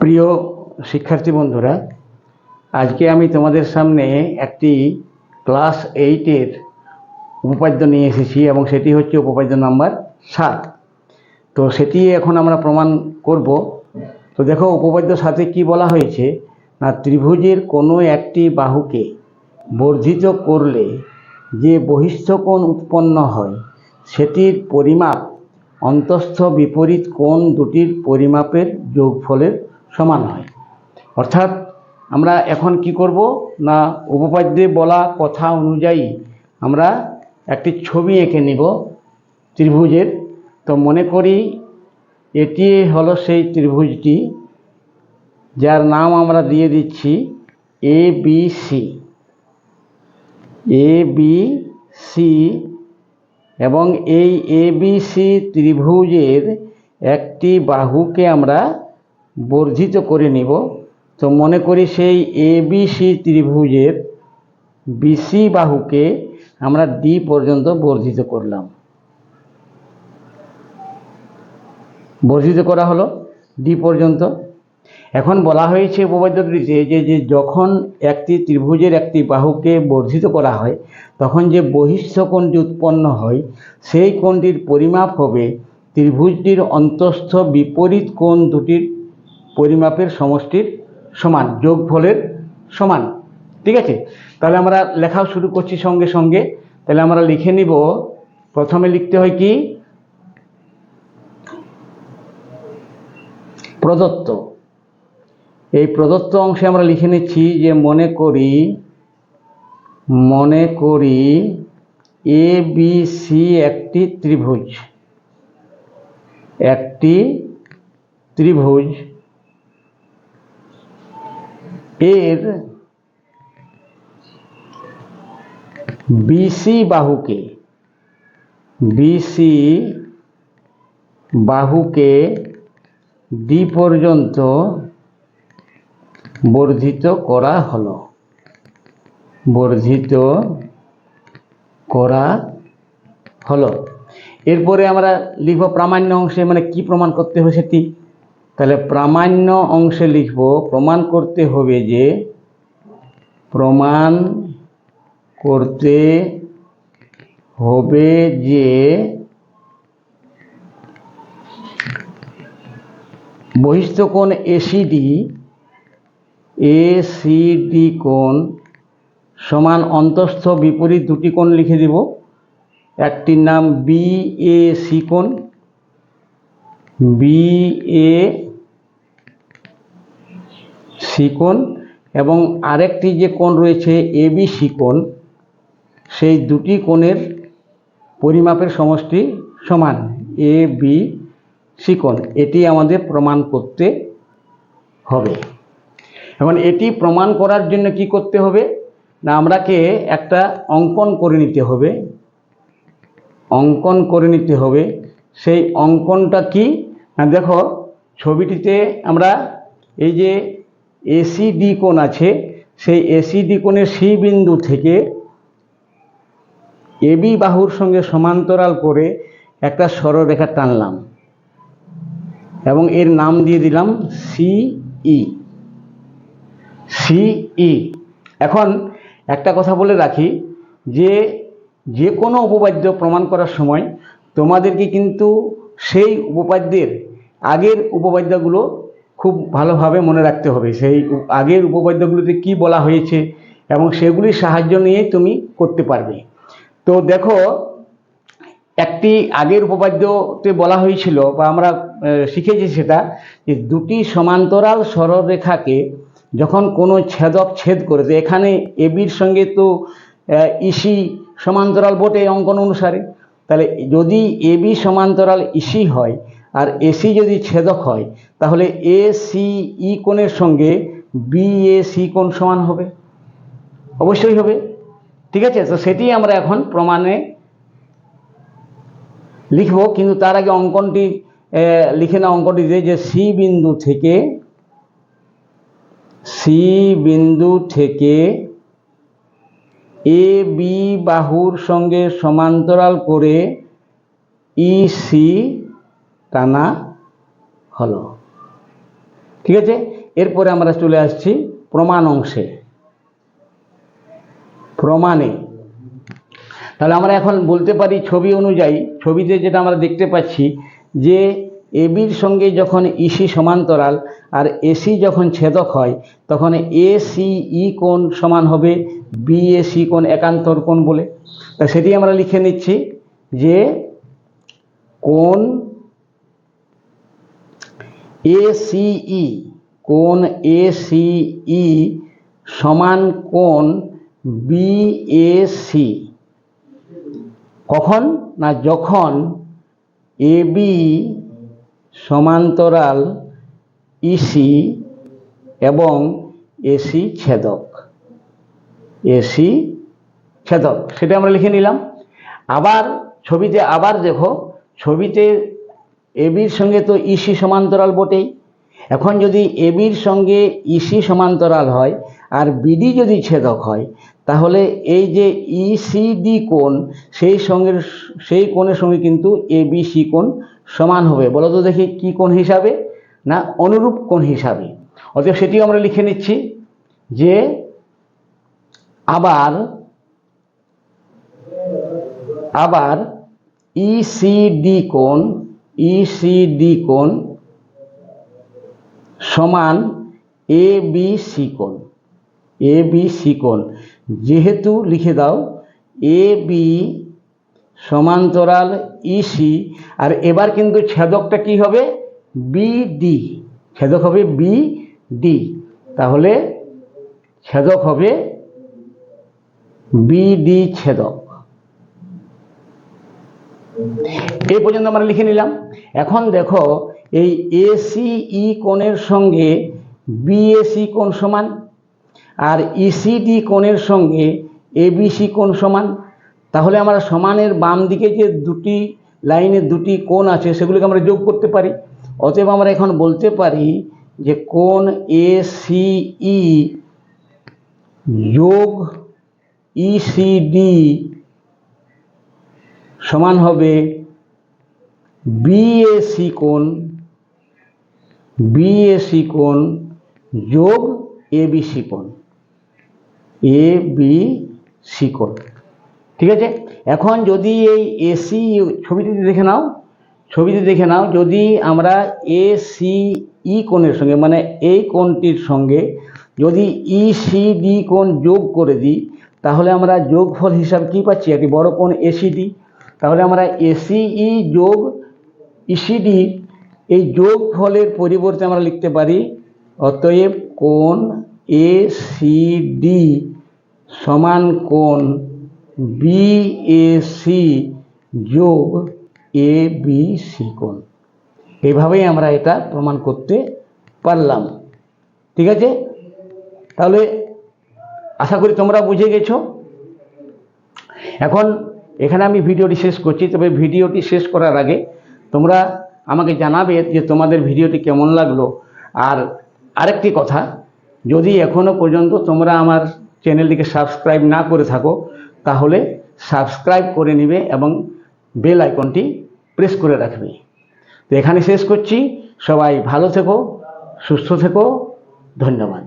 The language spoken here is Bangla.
প্রিয় শিক্ষার্থী বন্ধুরা, আজকে আমি তোমাদের সামনে একটি ক্লাস 8-এর উপপাদ্য নিয়ে এসেছি এবং সেটি হচ্ছে উপপাদ্য নাম্বার 7। তো সেটি এখন আমরা প্রমাণ করব। তো দেখো উপপাদ্য 7-এ কি বলা হয়েছে না, ত্রিভুজের কোনো একটি বাহুকে বর্ধিত করলে যে বহিস্থ কোণ উৎপন্ন হয় সেটির পরিমাপ অন্তঃস্থ বিপরীত কোণ দুটির পরিমাপের যোগফলের সমান হয়। অর্থাৎ আমরা এখন কি করব না, উপপাদ্যে বলা কথা অনুযায়ী আমরা একটি ছবি এঁকে নিব ত্রিভুজের। তো মনে করি এটি হলো সেই ত্রিভুজটি, যার নাম আমরা দিয়ে দিচ্ছি ABC এবং এই ABC ত্রিভুজের একটি বাহুকে আমরা বর্ধিত করে নিব। তো মনে করি সেই ABC ত্রিভুজের BC বাহুকে আমরা D পর্যন্ত বর্ধিত করলাম। বর্ধিত করা হলো D পর্যন্ত। এখন বলা হয়েছে উপপাদ্যটিতে যে যখন একটি ত্রিভুজের একটি বাহুকে বর্ধিত করা হয় তখন যে বহিস্থ কোণটি উৎপন্ন হয় সেই কোণটির পরিমাপ হবে ত্রিভুজটির অন্তঃস্থ বিপরীত কোণ দুটির পরিমাপের সমষ্টির সমান, যোগফলের সমান। ঠিক আছে, তাহলে আমরা লেখাও শুরু করছি সঙ্গে সঙ্গে। তাহলে আমরা লিখে নিব, প্রথমে লিখতে হয় কি, প্রদত্ত। এই প্রদত্ত অংশে আমরা লিখে নিচ্ছি যে মনে করি ABC একটি ত্রিভুজ, এর BC বাহুকে D পর্যন্ত বর্ধিত করা হলো। এরপরে আমরা লিখব প্রামাণ্য অংশে, মানে কি প্রমাণ করতে হবে সেটি। তাহলে প্রামাণ্য অংশে লিখব, প্রমাণ করতে হবে যে বহিস্থ কোণ ACD কোণ সমান অন্তঃস্থ বিপরীত দুটি কোণ লিখে দিব। একটির নাম BAC কোণ এবং আরেকটি যে কোণ রয়েছে ABC কোণ, সেই দুটি কোণের পরিমাপের সমষ্টি সমান ABC কোণ। এটি আমাদের প্রমাণ করতে হবে। এখন এটি প্রমাণ করার জন্য কি করতে হবে না, আমরাকে একটা অঙ্কন করে নিতে হবে। সেই অঙ্কনটা কি না, দেখো ছবিটিতে আমরা এই যে ACD কোণ আছে, সেই ACD কোণের C বিন্দু থেকে AB বাহুর সঙ্গে সমান্তরাল করে একটা সরলরেখা টানলাম এবং এর নাম দিয়ে দিলাম CE। এখন একটা কথা বলে রাখি যে কোনো উপপাদ্য প্রমাণ করার সময় তোমাদেরকে কিন্তু সেই উপপাদ্যের আগের উপপাদ্যগুলো খুব ভালোভাবে মনে রাখতে হবে। সেই আগের উপপাদ্যগুলোতে কি বলা হয়েছে এবং সেগুলির সাহায্য নিয়ে তুমি করতে পারবে। তো দেখো, একটি আগের উপপাদ্যতে বলা হয়েছিল বা আমরা শিখেছি সেটা, যে দুটি সমান্তরাল সরলরেখাকে যখন কোনো ছেদক ছেদ করে, তো এখানে এবির সঙ্গে তো ইসি সমান্তরাল বটে অঙ্কন অনুসারে। তাহলে যদি এবি সমান্তরাল ইসি হয় আর এসি যদি ছেদক হয়, তাহলে ACE কোণের সঙ্গে BAC কোণ সমান হবে, অবশ্যই হবে। ঠিক আছে, তো সেটি আমরা এখন প্রমাণে লিখব। কিন্তু তার আগে অঙ্কনটি লিখে না, অঙ্কটিতে যে C বিন্দু থেকে AB বাহুর সঙ্গে সমান্তরাল করে EC টানা হলো। ঠিক আছে, এরপরে আমরা চলে আসছি প্রমাণ অংশে। প্রমাণে তাহলে আমরা এখন বলতে পারি ছবি অনুযায়ী, ছবিতে যেটা আমরা দেখতে পাচ্ছি যে এবির সঙ্গে যখন ইসি সমান্তরাল আর এসি যখন ছেদক হয় তখন এসিই কোণ সমান হবে বিএসি কোণ একান্তর কোণ বলে। তা সেটি আমরা লিখে নিচ্ছি যে কোণ এসিই, কোণ এসিই সমান কোণ বিএসি। কখন না, যখন এবি সমান্তরাল ইসি এবং এসি ছেদক, এসি ছেদক, সেটা আমরা লিখে নিলাম। আবার ছবিতে আবার দেখো, ছবিতে এবির সঙ্গে তো ইসি সমান্তরাল বটেই। এখন যদি এবির সঙ্গে ইসি সমান্তরাল হয় আর বিডি যদি ছেদক হয় তাহলে এই যে ইসিডি কোণ সেই কোণের সঙ্গে কিন্তু এবিসি কোণ সমান হবে। বলো তো দেখি কি কোণ হিসাবে, না অনুরূপ কোণ হিসাবে। অতএব সেটিও আমরা লিখে নিচ্ছি যে আবার ইসিডি কোণ সমান এবিসি কোণ, এবিসি কোণ। যেহেতু লিখে দাও এবি সমান্তরাল ইসি, আর এবার কিন্তু ছেদকটা কি হবে, বিডি, ছেদক হবে বিডি। তাহলে ছেদক হবে বিডি ছেদক। এই পর্যন্ত আমরা লিখে নিলাম। এখন দেখো এই এসিই কোণের সঙ্গে বিএসি কোণ সমান আর ইসিডি কোণের সঙ্গে এবিসি কোণ সমান। তাহলে আমরা সমানের বাম দিকে যে দুটি লাইনের দুটি কোণ আছে সেগুলোকে আমরা যোগ করতে পারি। অতএব আমরা এখন বলতে পারি যে কোণ এসিই যোগ ইসিডি সমান হবে বিএসি কোণ যোগ এবিসি কোণ, এবিসি কোণ। ঠিক আছে, এখন যদি এই এসি ছবিটিতে দেখে নাও, যদি আমরা এসিই কোণের সঙ্গে মানে এই কোণটির সঙ্গে যদি ইসিডি কোণ যোগ করে দিই তাহলে আমরা যোগফল হিসাবে কি পাচ্ছি, একটি বড় কোণ এসিডি। তাহলে আমরা এসিই যোগ ইসিডি এই যোগফলের পরিবর্তে আমরা লিখতে পারি অতএব কোণ এসিডি সমান কোণ বিএসি যোগ এবিসি কোণ। এইভাবেই আমরা এটা প্রমাণ করতে পারলাম। ঠিক আছে, তাহলে আশা করি তোমরা বুঝে গেছো। এখন এখানে আমি ভিডিওটি শেষ করছি, তবে ভিডিওটি শেষ করার আগে তোমরা আমাকে জানাবে যে তোমাদের ভিডিওটি কেমন লাগলো। আর আরেকটি কথা, যদি এখনো পর্যন্ত তোমরা আমার চ্যানেলটিকে সাবস্ক্রাইব না করে থাকো তাহলে সাবস্ক্রাইব করে নিবে এবং বেল আইকনটি প্রেস করে রাখবে। তো এখানে শেষ করছি। সবাই ভালো থেকো, সুস্থ থেকো, ধন্যবাদ।